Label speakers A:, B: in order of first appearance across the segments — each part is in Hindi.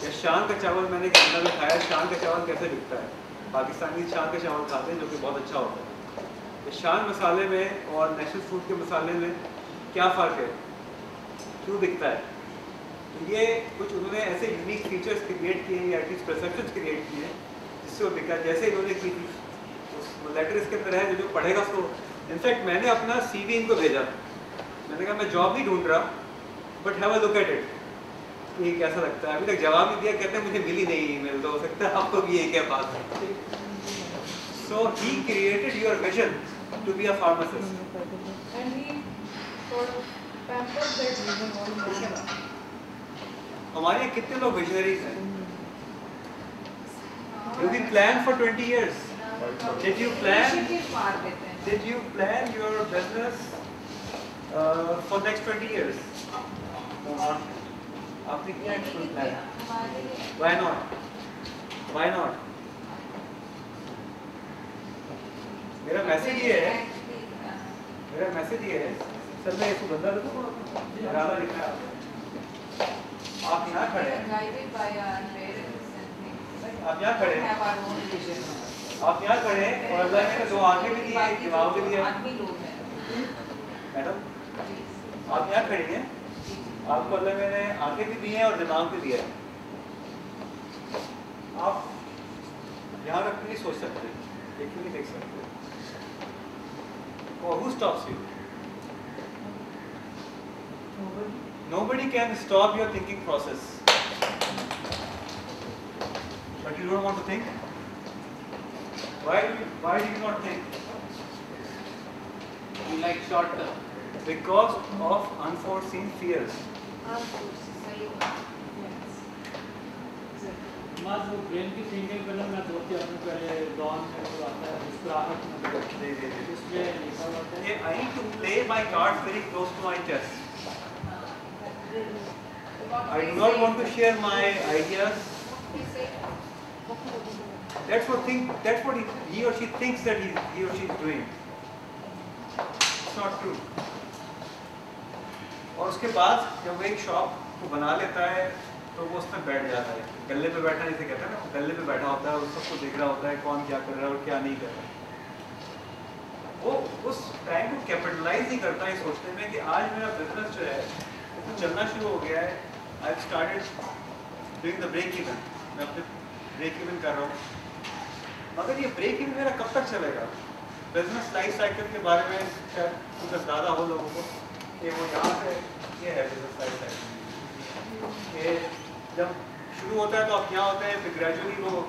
A: या शान का चावल मैंने कैनेडा में खाया, शान का चावल कैसे बिकता है? पाकिस्तानी शान का चावल खाते हैं जो कि बहुत अच्छा होता है। तो शान मसाले में और नेशनल फूड के मसाले में क्या फ़र्क है, क्यों बिकता है? तो ये कुछ उन्होंने ऐसे यूनिक फीचर्स क्रिएट किए हैं या एटलीस्ट परसेप्शंस क्रिएट किए हैं जिससे वो बिका। जैसे इन्होंने की थी उस लेटर इसके अंदर है, जो पढ़ेगा उसको। इनफैक्ट मैंने अपना CV इनको भेजा, मैंने कहा मैं जॉब नहीं ढूंढ रहा but have a look at it, ये कैसा लगता है। अभी तक जवाब नहीं दिया, कहते हैं मुझे मिली नहीं ईमेल, तो हो सकता है आपको भी यही क्या बात है। So he created your vision to be a pharmacist
B: And he sort of pampered that vision almost.
A: हमारे यहाँ कितने लोग विजनरीज हैं? Did you plan for 20 years? Did you plan your business for next 20 years? No, not. आपने क्या actually plan? Why not? Why not? मेरा मैसेज ये है, सर मैं इसको बंदा देखो, रामा लिखा है। आप यहाँ खड़े हैं, आप यहाँ खड़े हैं, आप यहाँ खड़े हैं और अल्लाह ने दो आंखें भी दी है, दिमाग भी दिया। मैडम आप यहाँ खड़ी हैं, आपको अल्लाह ने आंखें भी दी हैं और दिमाग भी दिया है। आप यहाँ रख के नहीं सोच सकते, एक भी नहीं देख सकते। और who stops you? Nobody can stop your thinking process. But you don't want to think? Why do you not think?
C: You like short term.
A: Because of unforeseen fears.
C: वो ब्रेन की थिंकिंग करना मैं सोचती हूँ पहले डॉन में जो आता है मुस्कुराहट में उसमें लिखा होता है
A: I need to play my cards very close to my chest. I do not want to share my ideas. That's what he or she thinks that he or she is doing. It's not true. और उसके बाद जब वो एक शॉप को बना लेता है तो वो उसमें बैठ जाता है, गले पे बैठा जैसे कहते हैं ना, गले पे बैठा होता है और सबको देख रहा होता है कौन क्या कर रहा है और क्या नहीं कर रहा है। वो उस टाइम को कैपिटलाइज नहीं करता है सोचने में कि आज मेरा बिजनेस जो है वो चलना शुरू हो गया है। I have started doing the break even, मैं अपने ब्रेक इवन कर रहा हूँ। मगर ये ब्रेक इवन मेरा कब तक चलेगा? बिजनेस लाइफ साइकिल के बारे में शायद कुछ ज़्यादा हो लोगों को कि वो यहाँ से ये है बिजनेस लाइफ साइकिल। जब शुरू होता है तो आप यहाँ होते हैं, फिर ग्रेजुअली वो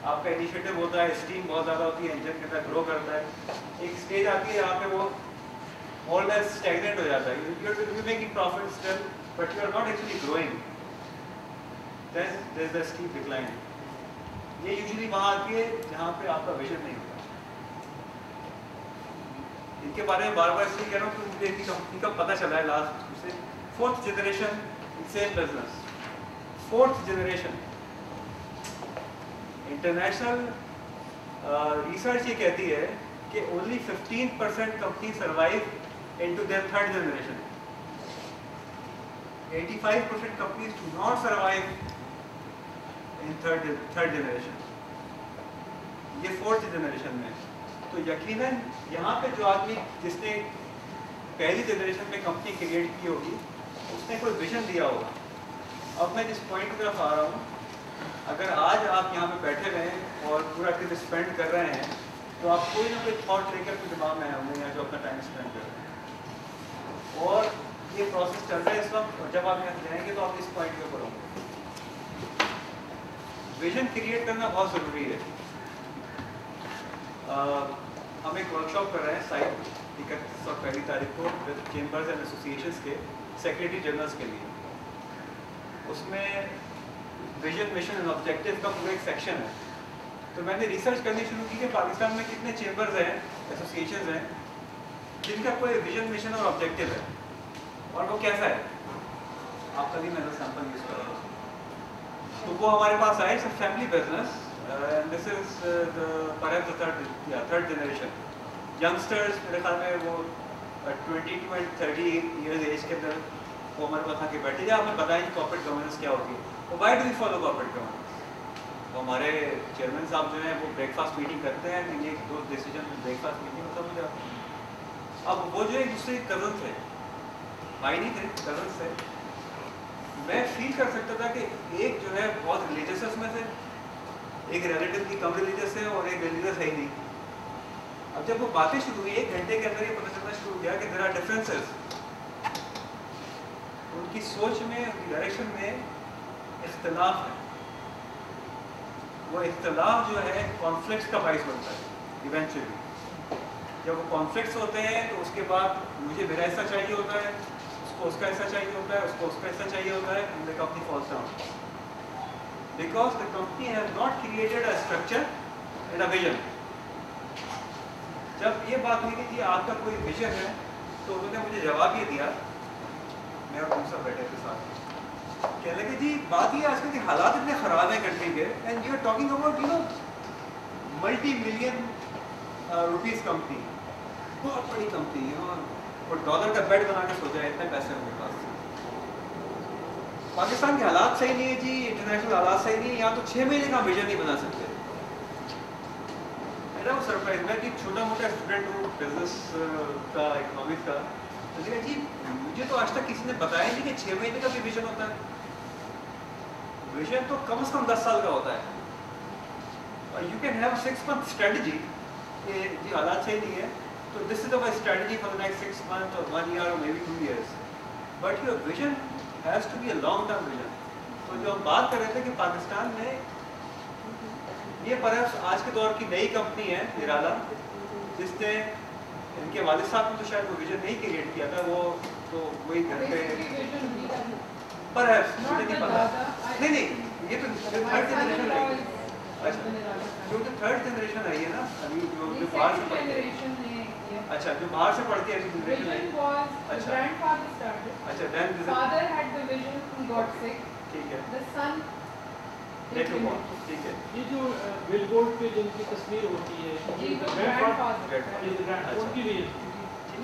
A: आपका इनिशिएटिव होता है, स्टीम बहुत ज़्यादा होती है, इंजन के साथ ग्रो करता है। एक स्टेज आती है यहाँ पे वो more or less stagnant हो जाता है। You are making profit still, but you are not actually growing. Then there is a steep decline. ये यूजुअली वहाँ आती है जहाँ पे आपका विजन नहीं होता। इनके बारे में बार बार इसलिए कह रहा हूँ कि मुझे इनकी कंपनी का पता चला है लास्ट से 4th generation same business, 4th generation. International research ये कहती है कि only 15% company survive into their 3rd generation. 85% companies do not survive in third generation. ये 4th जनरेशन में। तो यकीनन यहाँ पे जो आदमी जिसने पहली जनरेशन में कंपनी क्रिएट की होगी उसने कोई विजन दिया होगा। अब मैं जिस पॉइंट की तरफ आ रहा हूँ, अगर आज आप यहाँ पे बैठे हुए हैं और पूरा दिन स्पेंड कर रहे हैं तो आप कोई ना कोई थॉट लेकर अपने दिमाग में आए होंगे या जो अपना टाइम स्पेंड कर रहे हैं। और ये प्रोसेस चल रहा है इस वक्त, और जब आप यहाँ जाएंगे तो आप इस पॉइंट के ऊपर होंगे। विजन क्रिएट करना बहुत ज़रूरी है। हम एक वर्कशॉप कर रहे हैं साइट 31 और 1 तारीख को विद चेम्बर्स एंड एसोसिएशंस के सेक्रेटरी जनरल्स के लिए। उसमें विजन मिशन एंड ऑब्जेक्टिव का पूरा एक सेक्शन है। तो मैंने रिसर्च करनी शुरू की कि पाकिस्तान में कितने चेम्बर्स हैं, एसोसिएशंस हैं जिनका कोई विजन मिशन और ऑब्जेक्टिव है और वो कैसा है। आपका भी मैं सैंपल यूज़ कर रहा हूँ। तो वो हमारे पास आए, it's family business and this is the third generation. Youngsters मेरे ख्याल में वो 22 and 30 ईयर्स एज के अंदर वो हमारे पास आके बैठे थे, आपने बताया कि कॉर्पोरेट गवर्नेंस क्या होती है, तो why do we follow corporate governance? तो हमारे चेयरमैन साहब जो हैं वो ब्रेकफास्ट मीटिंग करते हैं कि ये दो डिसीजन ब्रेकफास्ट मीटिंग में सब हो जाता है। अब वो जो एक दूसरे कज़न थे, भाई नहीं थे, कज़न थे, मैं फील कर सकता था कि एक जो है बहुत रिलीजियस है उसमें से, एक रिलेटिव की कम रिलीजियस है और एक रिलीजियस है ही नहीं। अब जब वो बातें शुरू हुई 1 घंटे के अंदर ये पता चलना शुरू हो गया कि देयर आर डिफरेंसेस, उनकी सोच में, उनकी डायरेक्शन में इख्तिलाफ है। वो इख्तिलाफ जो है कॉन्फ्लिक्ट्स का बाइस बनता है इवेंचुअली। जब वो कॉन्फ्लिक्ट्स होते हैं तो उसके बाद मुझे मेरा हिस्सा चाहिए होता है, उसको उसका हिस्सा चाहिए होता है, उसको उसका हिस्सा चाहिए होता है, and the company falls down because the company has not created a structure and a vision. जब ये बात हुई कि आपका कोई विजन है तो उन्होंने मुझे जवाब ये दिया, मैं और दूसरा बैठे थे साथ, कहने लगे जी बात ये आजकल के हालात इतने ख़राब हैं कंट्री के, and you are talking about multi million rupees company, बहुत बड़ी कंपनी है और डॉलर का बेड बना के सोचा है, इतने पैसे उनके पास। पाकिस्तान के हालात सही नहीं है जी, इंटरनेशनल हालात सही नहीं है, यहाँ तो 6 महीने का विजन नहीं बना सकते। मेरा वो सरप्राइज, मैं कि छोटा मोटा स्टूडेंट हूँ बिजनेस का, इकोनॉमिक्स का, तो देखा जी मुझे तो आज तक किसी ने बताया नहीं कि 6 महीने का भी विजन होता है। विजन तो कम से कम 10 साल का होता है। और you can have 6 month strategy कि जी हालात सही नहीं है तो this is our strategy for the next 6 month और 1 ईयर और may be 2 years, but your vision has to be a long term vision. तो जो हम बात कर रहे थे कि पाकिस्तान में ये परहैप्स आज के दौर की नई कंपनी है निराला, जिसने इनके वालिद साहब ने तो शायद वो विजन नहीं क्रिएट किया था, वो तो वही घर पे परहैप्स मुझे नहीं पता, नहीं ये तो थर्ड जनरेशन आई है। अच्छा, जो तो थर्ड जनरेशन आई है ना अभी, जो बाहर से पढ़ती है, अच्छा जो बाहर से पढ़ती है जनरेशन आई, अच्छा अच्छा then
B: father had the vision, he got sick,
A: ठीक है,
B: the son
A: ठीक है।
C: ये जो बिलबोर्ड पे जिनकी तस्वीर होती है,
B: ये
C: ये
B: grandfather,
C: उनकी भी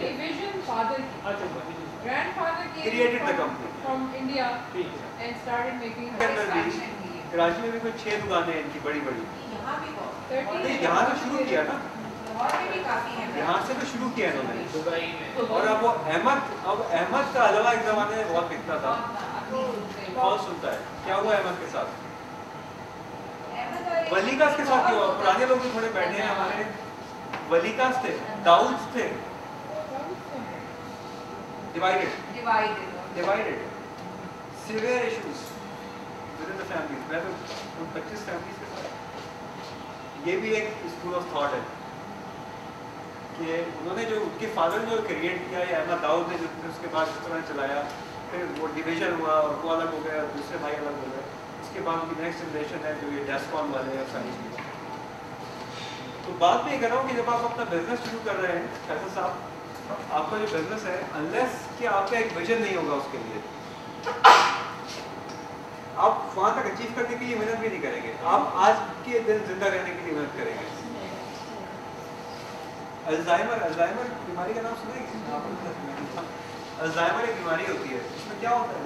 B: ये vision father की,
C: अच्छा
B: grandfather
A: Created the
B: came
A: company.
B: from India
C: ठीक है।
B: and started making
A: अंदर भी
B: expansion की है।
A: कराची में भी कोई 6 दुकानें हैं इनकी बड़ी बड़ी,
D: यहाँ भी बहुत
B: 13
A: नहीं यहाँ तो शुरू किया ना,
D: लाहौर में भी काफी है।
A: यहाँ से तो शुरू किया इन्होंने।
C: दुबई में
A: और अब वो अहमद का हलवा एक ज़माने में बहुत बिकता था, कौन सुनता है, क्या हुआ अहमद के साथ? वलीकास के साथ क्यों हुआ? पुराने लोग भी थोड़े बैठे हैं हमारे, वलीकास थे, दाऊद थे, divided severe issues with in the families. मैं तो उन 25 फैमिलीज के साथ, ये भी एक स्कूल ऑफ थॉट है कि उन्होंने जो उनके फादर ने जो क्रिएट किया या अहमद दाऊद ने जो उसके बाद जिस तरह चलाया, फिर वो डिवीजन हुआ और वो अलग हो गया, दूसरे भाई अलग हो गए, उसके बाद उनकी नेक्स्ट जनरेशन है जो ये डेस्कॉन वाले हैं सारी चीज़ें। तो बात में ये कर रहा हूँ कि जब आप अपना बिजनेस शुरू कर रहे हैं फैसल साहब, आपका जो बिजनेस है अनलेस कि आपका एक विजन नहीं होगा उसके लिए, आप वहाँ तक अचीव करने के लिए मेहनत भी नहीं करेंगे, आप आज के दिन जिंदा रहने के लिए मेहनत करेंगे। अल्जाइमर बीमारी का नाम सुनेंगे? अल्जाइमर एक बीमारी होती है, इसमें क्या होता है?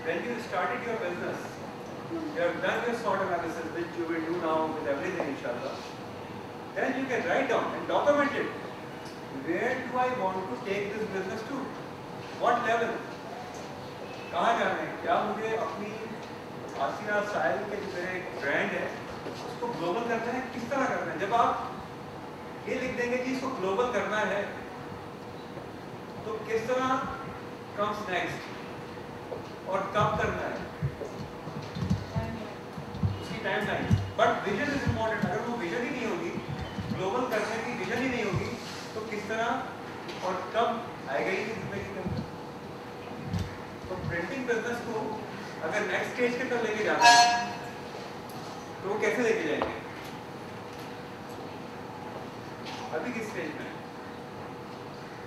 A: When you started your business, you have done your SWOT analysis, which you will do now with everything inshallah. Then you can write down and document it. Where do I want to take this business to? What level? कहाँ जाना है? क्या मुझे अपनी आसिया साहिल के जो मेरा एक ब्रांड है उसको ग्लोबल करना है, किस तरह करना है? जब आप ये लिख देंगे कि इसको ग्लोबल करना है तो किस तरह comes next और कब करना है उसकी time line. But vision is important. अगर वो विजन ही नहीं होगी, ग्लोबल करने की विजन ही नहीं होगी, तो किस तरह और कब आएगा ही जिंदगी के अंदर। तो प्रिंटिंग बिजनेस को अगर नेक्स्ट स्टेज के तरफ लेके जाना है तो वो कैसे लेके जाएंगे? अभी किस स्टेज में है?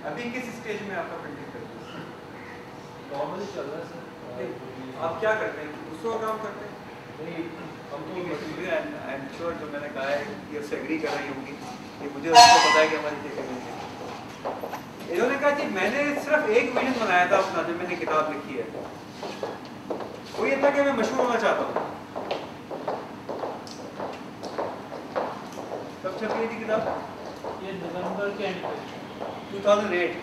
A: अभी किस स्टेज में आपका प्रिंटिंग बिजनेस?
E: नॉर्मली चल रहा है सर।
A: आप क्या करते हैं? दूसरों का काम करते हैं?
E: नहीं, हम तो
A: आई एम श्योर जो मैंने कहा है ये उससे एग्री कर रही होंगी कि मुझे उसको पता है कि हमारी क्या करनी है। इन्होंने कहा कि मैंने सिर्फ एक विजन बनाया था अपना जब मैंने किताब लिखी है, वो ये था कि मैं मशहूर होना चाहता हूँ। कब छपी थी किताब?
C: ये नवंबर के एंड पे
A: 2008,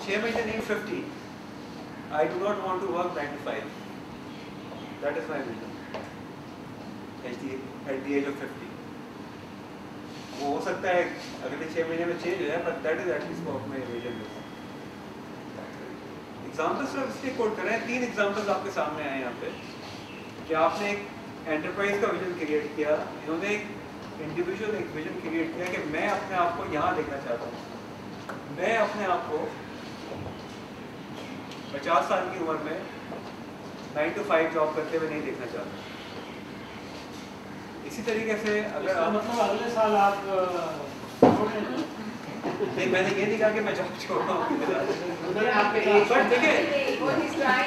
A: 6 महीने नहीं 50। I do not want to work 9 to 5. That is my vision. At the age of 50. वो हो सकता है अगले 6 महीने में चेंज हो जाए, but that is at least what my vision is. Examples सिर्फ इसलिए कोट कर रहे हैं, 3 एग्जाम्पल्स आपके सामने आए यहाँ पे कि आपने एक एंटरप्राइज का विजन क्रिएट किया, इन्होंने एक इंडिविजुअल एक विजन क्रिएट किया कि मैं अपने आप को यहाँ देखना चाहता हूँ, मैं अपने आप को 50 साल की उम्र में 9 to 5 जॉब करते हुए नहीं देखना चाहता। इसी तरीके से अगर आप
C: मतलब अगले साल आप
A: नहीं, मैंने ये नहीं कहा कि मैं जॉब छोड़ रहा हूँ,
C: आपके
A: बट देखिए
D: What he's trying